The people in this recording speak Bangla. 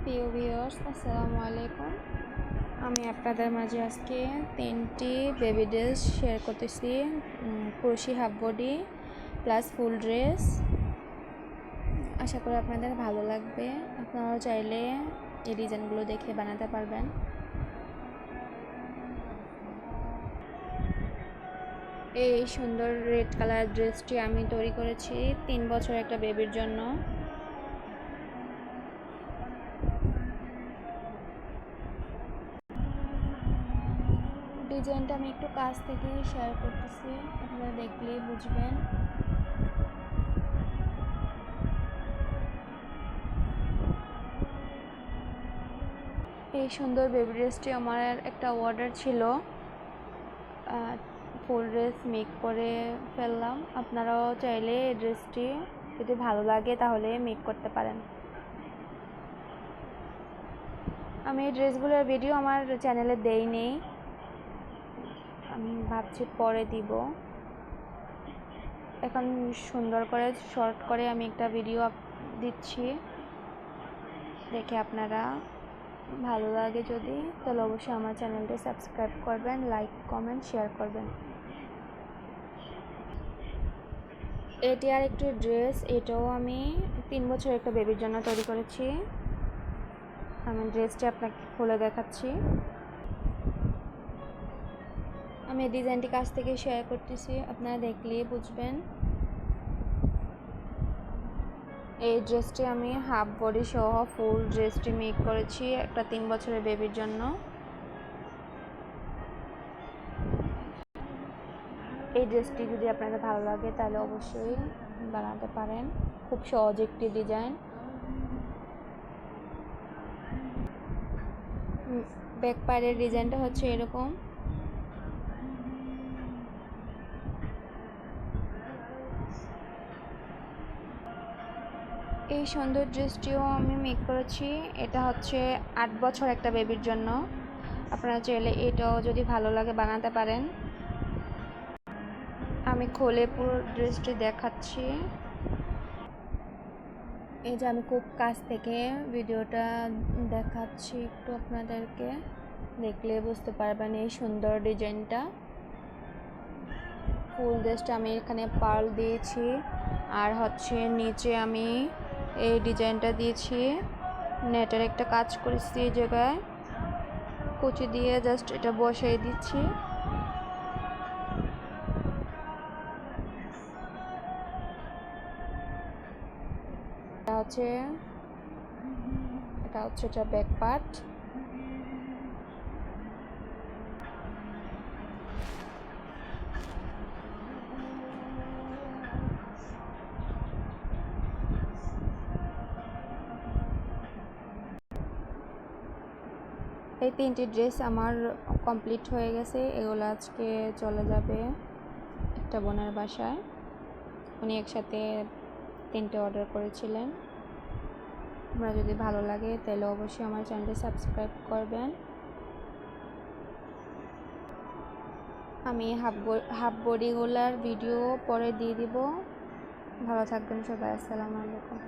প্রিয় ভিউয়ার্স, আসসালামু আলাইকুম। আমি আপনাদের মাঝে আজকে 3টি বেবি ড্রেস শেয়ার করতেছি। Crochet half body plus full dress. আশা করি আপনাদের ভালো লাগবে। আপনারাও চাইলে এই ডিজাইনগুলো দেখে বানাতে পারবেন। এই সুন্দর রেড কালার ড্রেসটি আমি তৈরি করেছি 3 বছর একটা বেবির জন্য। ডিজাইনটা আমি একটু কাছ থেকে শেয়ার করতেছি, আপনারা দেখলেই বুঝবেন। এই সুন্দর বেবি ড্রেসটি আমার একটা অর্ডার ছিল, ফুল ড্রেস মেক করে ফেললাম। আপনারাও চাইলে এই ড্রেসটি যদি ভালো লাগে তাহলে মেক করতে পারেন। আমি এই ড্রেসগুলোর ভিডিও আমার চ্যানেলে দেই নেই, আমি ভাবছি পরে দিব। এখন সুন্দর করে শর্ট করে আমি একটা ভিডিও দিচ্ছি, দেখে আপনারা ভালো লাগে যদি তাহলে অবশ্যই আমার চ্যানেলটি সাবস্ক্রাইব করবেন, লাইক কমেন্ট শেয়ার করবেন। এটি আর একটি ড্রেস, এটাও আমি 3 বছর একটা বেবির জন্য তৈরি করেছি। আমি ড্রেসটি আপনাকে খুলে দেখাচ্ছি। আমি ডিজাইনটি কাছ থেকে শেয়ার করতেছি, আপনারা দেখলেই বুঝবেন। এই ড্রেসটি আমি হাফ বডি সহ ফুল ড্রেসটি মেক করেছি একটা 3 বছরের বেবির জন্য। এই ড্রেসটি যদি আপনাদের ভালো লাগে তাহলে অবশ্যই বানাতে পারেন, খুব সহজ একটি ডিজাইন। ব্যাক পার্টের ডিজাইনটা হচ্ছে এরকম। এই সুন্দর ড্রেসটিও আমি মেক করেছি, এটা হচ্ছে 8 বছর একটা বেবির জন্য। আপনারা চাইলে এটাও যদি ভালো লাগে বানাতে পারেন। আমি খুলে পুরো ড্রেসটি দেখাচ্ছি। এই যে আমি খুব কাছ থেকে ভিডিওটা দেখাচ্ছি, একটু আপনাদেরকে দেখলে বুঝতে পারবেন এই সুন্দর ডিজাইনটা। ফুল ড্রেসটা আমি এখানে পার্ল দিয়েছি, আর হচ্ছে নিচে আমি এই ডিজাইনটা দিয়েছি, নেটের একটা কাজ করেছি এই জায়গায়, কুচি দিয়ে জাস্ট এটা বসিয়ে দিচ্ছি। এটা হচ্ছে এটা ব্যাক পার্ট। এই 3টি ড্রেস আমার কমপ্লিট হয়ে গেছে, এগুলো আজকে চলে যাবে একটা বোনের বাসায়। উনি একসাথে 3টে অর্ডার করেছিলেন। আপনার যদি ভালো লাগে তাহলে অবশ্যই আমার চ্যানেলটি সাবস্ক্রাইব করবেন। আমি হাফ বডিগুলার ভিডিও পরে দিয়ে দিব। ভালো থাকবেন সবাই, আসসালামু আলাইকুম।